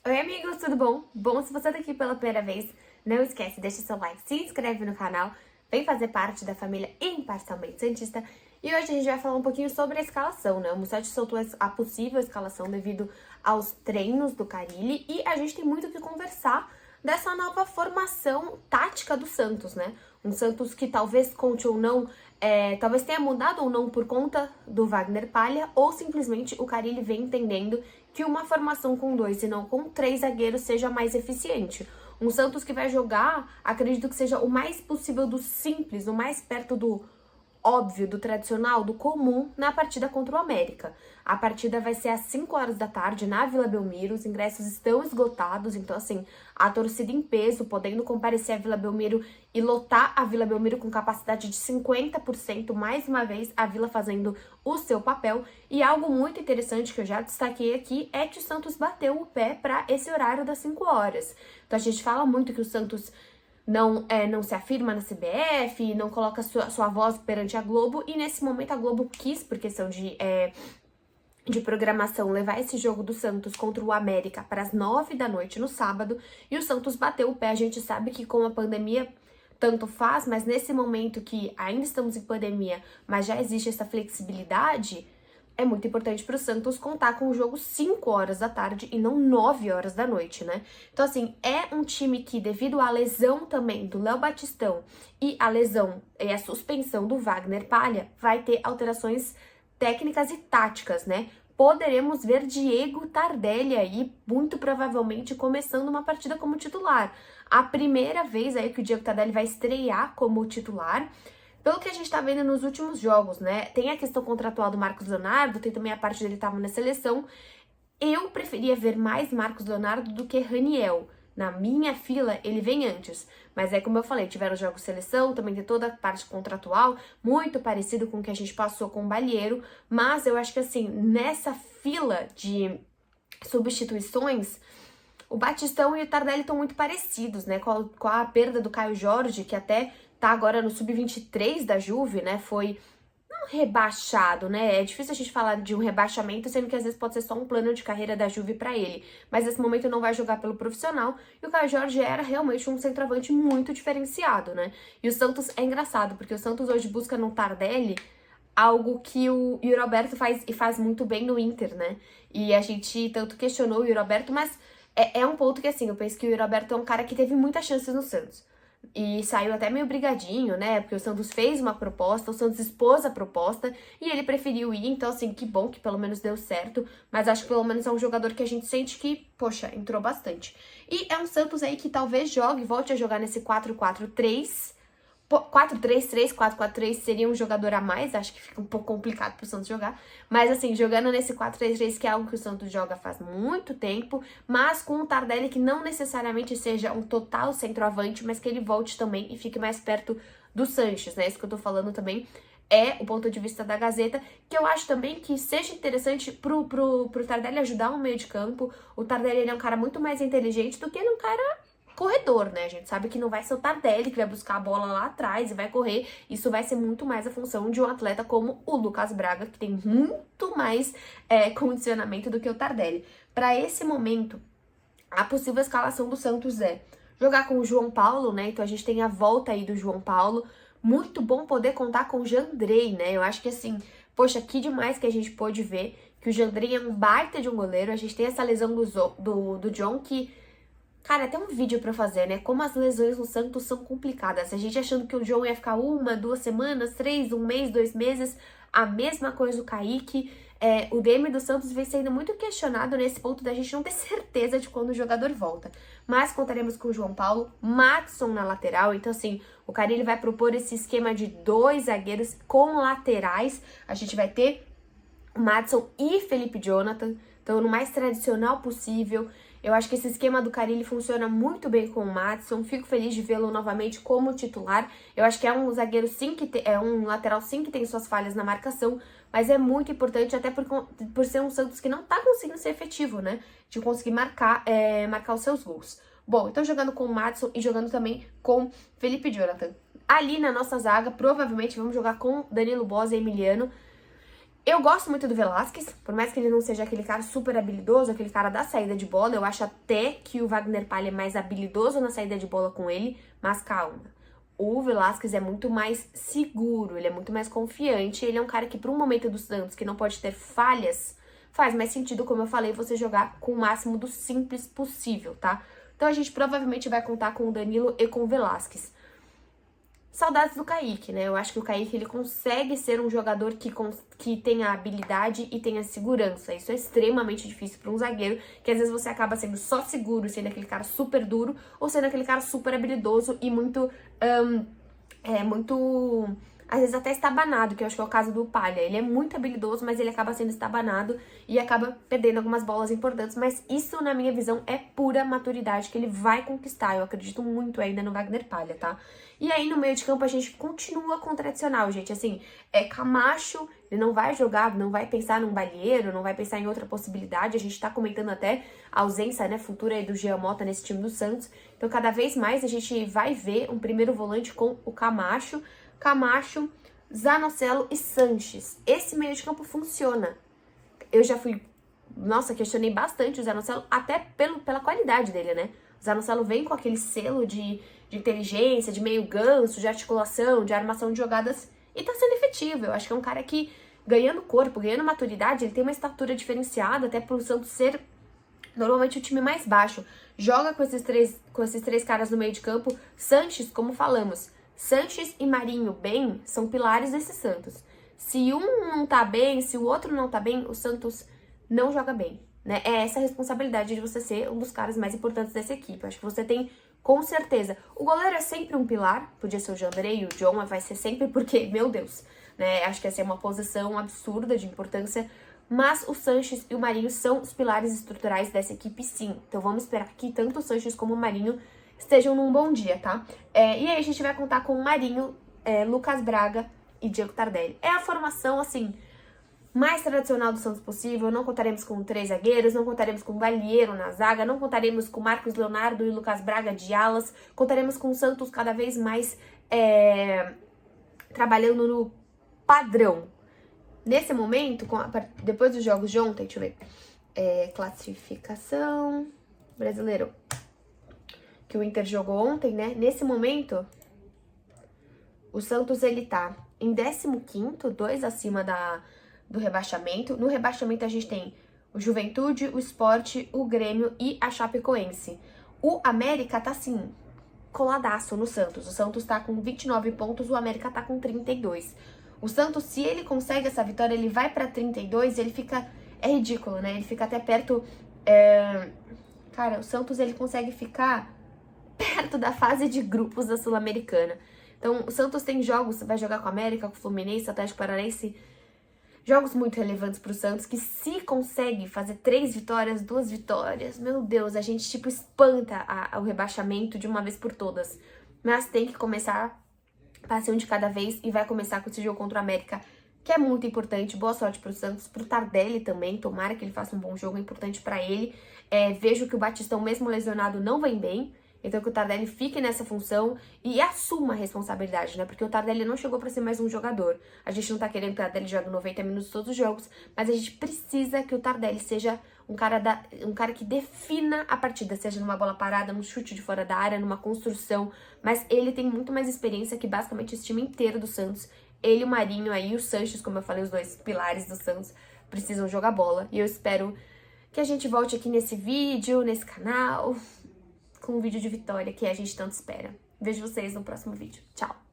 Oi amigos, tudo bom? Bom, se você tá aqui pela primeira vez, não esquece, deixa seu like, se inscreve no canal, vem fazer parte da família Imparcialmente Santista. E hoje a gente vai falar um pouquinho sobre a escalação, né? O Mussatti soltou a possível escalação devido aos treinos do Carille e a gente tem muito o que conversar dessa nova formação tática do Santos, né? Um Santos que talvez conte ou não, talvez tenha mudado ou não por conta do Wagner Palha, ou simplesmente o Carille vem entendendo que uma formação com 2 e não com 3 zagueiros seja mais eficiente. Um Santos que vai jogar, acredito que seja o mais possível do simples, o mais perto do óbvio, do tradicional, do comum na partida contra o América. A partida vai ser às 5 horas da tarde na Vila Belmiro, os ingressos estão esgotados, então assim, a torcida em peso, podendo comparecer à Vila Belmiro e lotar a Vila Belmiro com capacidade de 50%, mais uma vez a Vila fazendo o seu papel. E algo muito interessante que eu já destaquei aqui é que o Santos bateu o pé para esse horário das 5 horas. Então a gente fala muito que o Santos não se afirma na CBF, não coloca sua voz perante a Globo, e nesse momento a Globo quis, por questão de programação, levar esse jogo do Santos contra o América para as 9 da noite no sábado, e o Santos bateu o pé. A gente sabe que com a pandemia tanto faz, mas nesse momento que ainda estamos em pandemia, mas já existe essa flexibilidade, é muito importante para o Santos contar com o jogo 5 horas da tarde e não 9 horas da noite, né? Então, assim, é um time que, devido à lesão também do Léo Batistão e a lesão e a suspensão do Wagner Palha, vai ter alterações técnicas e táticas, né? Poderemos ver Diego Tardelli aí, muito provavelmente, começando uma partida como titular. A primeira vez aí que o Diego Tardelli vai estrear como titular, pelo que a gente tá vendo nos últimos jogos, né? Tem a questão contratual do Marcos Leonardo, tem também a parte dele estar na seleção. Eu preferia ver mais Marcos Leonardo do que Raniel. Na minha fila, ele vem antes. Mas é como eu falei, tiveram jogos de seleção, também tem toda a parte contratual, muito parecido com o que a gente passou com o Balieiro. Mas eu acho que assim, nessa fila de substituições, o Batistão e o Tardelli estão muito parecidos, né? Com a perda do Caio Jorge, que até tá agora no sub-23 da Juve, né? Foi rebaixado, né? É difícil a gente falar de um rebaixamento, sendo que às vezes pode ser só um plano de carreira da Juve pra ele. Mas nesse momento não vai jogar pelo profissional, e o Caio Jorge era realmente um centroavante muito diferenciado, né? E o Santos é engraçado, porque o Santos hoje busca no Tardelli algo que o Yuri Alberto faz muito bem no Inter, né? E a gente tanto questionou o Yuri Alberto, mas é um ponto que, assim, eu penso que o Yuri Alberto é um cara que teve muitas chances no Santos. E saiu até meio brigadinho, né? Porque o Santos fez uma proposta, o Santos expôs a proposta e ele preferiu ir. Então, assim, que bom que pelo menos deu certo. Mas acho que pelo menos é um jogador que a gente sente que, poxa, entrou bastante. E é um Santos aí que talvez volte a jogar nesse 4-4-3. 4-3-3, 4-4-3 seria um jogador a mais, acho que fica um pouco complicado pro Santos jogar, mas assim, jogando nesse 4-3-3, que é algo que o Santos joga faz muito tempo, mas com o Tardelli que não necessariamente seja um total centroavante, mas que ele volte também e fique mais perto do Sanches, né? Isso que eu tô falando também é o ponto de vista da Gazeta, que eu acho também que seja interessante pro Tardelli ajudar o meio de campo. O Tardelli, ele é um cara muito mais inteligente do que ele é um cara corredor, né? A gente sabe que não vai ser o Tardelli que vai buscar a bola lá atrás e vai correr. Isso vai ser muito mais a função de um atleta como o Lucas Braga, que tem muito mais condicionamento do que o Tardelli. Para esse momento, a possível escalação do Santos é jogar com o João Paulo, né? Então a gente tem a volta aí do João Paulo. Muito bom poder contar com o Jandrei, né? Eu acho que assim, poxa, que demais que a gente pôde ver que o Jandrei é um baita de um goleiro. A gente tem essa lesão do John que... Cara, tem um vídeo pra fazer, né? Como as lesões no Santos são complicadas. A gente achando que o João ia ficar 1, 2 semanas, 3, 1 mês, 2 meses. A mesma coisa do Kaique. O DM do Santos vem sendo muito questionado nesse ponto da gente não ter certeza de quando o jogador volta. Mas contaremos com o João Paulo, Madison na lateral. Então, assim, o Carille vai propor esse esquema de 2 zagueiros com laterais. A gente vai ter o Madison e Felipe Jonathan. Então, no mais tradicional possível. Eu acho que esse esquema do Carille funciona muito bem com o Madison. Fico feliz de vê-lo novamente como titular. Eu acho que é um zagueiro sim, é um lateral sim que tem suas falhas na marcação, mas é muito importante até por ser um Santos que não tá conseguindo ser efetivo, né? De conseguir marcar os seus gols. Bom, então jogando com o Madison e jogando também com Felipe Jonathan. Ali na nossa zaga, provavelmente vamos jogar com Danilo Bosa e Emiliano. Eu gosto muito do Velasquez, por mais que ele não seja aquele cara super habilidoso, aquele cara da saída de bola, eu acho até que o Wagner Palha é mais habilidoso na saída de bola com ele, mas calma. O Velasquez é muito mais seguro, ele é muito mais confiante, ele é um cara que para um momento do Santos que não pode ter falhas, faz mais sentido, como eu falei, você jogar com o máximo do simples possível, tá? Então a gente provavelmente vai contar com o Danilo e com o Velasquez. Saudades do Kaique, né? Eu acho que o Kaique, ele consegue ser um jogador que tenha habilidade e tenha segurança. Isso é extremamente difícil para um zagueiro, que às vezes você acaba sendo só seguro, sendo aquele cara super duro, ou sendo aquele cara super habilidoso e muito... às vezes até estabanado, que eu acho que é o caso do Palha. Ele é muito habilidoso, mas ele acaba sendo estabanado e acaba perdendo algumas bolas importantes. Mas isso, na minha visão, é pura maturidade que ele vai conquistar. Eu acredito muito ainda no Wagner Palha, tá? E aí, no meio de campo, a gente continua com o tradicional, gente. Assim, Camacho, ele não vai jogar, não vai pensar num Balieiro, não vai pensar em outra possibilidade. A gente tá comentando até a ausência, né, futura aí do Jean Mota nesse time do Santos. Então, cada vez mais a gente vai ver um primeiro volante com o Camacho, Zanocelo e Sanches. Esse meio de campo funciona. Eu já fui... Nossa, questionei bastante o Zanocelo, até pela qualidade dele, né? O Zanocelo vem com aquele selo de inteligência, de meio ganso, de articulação, de armação de jogadas, e tá sendo efetivo. Eu acho que é um cara que, ganhando corpo, ganhando maturidade, ele tem uma estatura diferenciada, até pro Santos ser normalmente o time mais baixo. Joga com esses três caras no meio de campo. Sanches, como falamos, Sanches e Marinho bem são pilares desse Santos. Se um não tá bem, se o outro não tá bem, o Santos não joga bem, né? É essa a responsabilidade de você ser um dos caras mais importantes dessa equipe. Eu acho que você tem, com certeza. O goleiro é sempre um pilar, podia ser o Jandrei e o John, mas vai ser sempre porque, meu Deus, né? Acho que essa é uma posição absurda de importância. Mas o Sanches e o Marinho são os pilares estruturais dessa equipe, sim. Então vamos esperar que tanto o Sanches como o Marinho estejam num bom dia, tá? E aí a gente vai contar com o Marinho, Lucas Braga e Diego Tardelli. É a formação, assim, mais tradicional do Santos possível. Não contaremos com 3 zagueiros, não contaremos com Balieiro na zaga, não contaremos com Marcos Leonardo e Lucas Braga de alas. Contaremos com o Santos cada vez mais trabalhando no padrão. Nesse momento, depois dos jogos de ontem, deixa eu ver, classificação, Brasileirão, que o Inter jogou ontem, né? Nesse momento, o Santos, ele tá em 15º, 2 acima do rebaixamento. No rebaixamento a gente tem o Juventude, o Sport, o Grêmio e a Chapecoense. O América tá, assim, coladaço no Santos. O Santos tá com 29 pontos, o América tá com 32. O Santos, se ele consegue essa vitória, ele vai pra 32, ele fica... É ridículo, né? Ele fica até perto... Cara, o Santos, ele consegue ficar perto da fase de grupos da Sul-Americana. Então, o Santos tem jogos, vai jogar com a América, com o Fluminense, Atlético Paranaense, jogos muito relevantes pro Santos, que se consegue fazer 3 vitórias, 2 vitórias, meu Deus, a gente, tipo, espanta o rebaixamento de uma vez por todas. Mas tem que começar, passe um de cada vez, e vai começar com esse jogo contra o América, que é muito importante. Boa sorte pro Santos, pro Tardelli também, tomara que ele faça um bom jogo, é importante pra ele. Vejo que o Batistão, mesmo lesionado, não vem bem, então que o Tardelli fique nessa função e assuma a responsabilidade, né? Porque o Tardelli não chegou pra ser mais um jogador. A gente não tá querendo que o Tardelli jogue 90 minutos todos os jogos, mas a gente precisa que o Tardelli seja um cara que defina a partida, seja numa bola parada, num chute de fora da área, numa construção. Mas ele tem muito mais experiência que basicamente esse time inteiro do Santos. Ele, o Marinho aí, e o Sanches, como eu falei, os 2 pilares do Santos, precisam jogar bola. E eu espero que a gente volte aqui nesse vídeo, nesse canal, com um vídeo de vitória que a gente tanto espera. Vejo vocês no próximo vídeo. Tchau!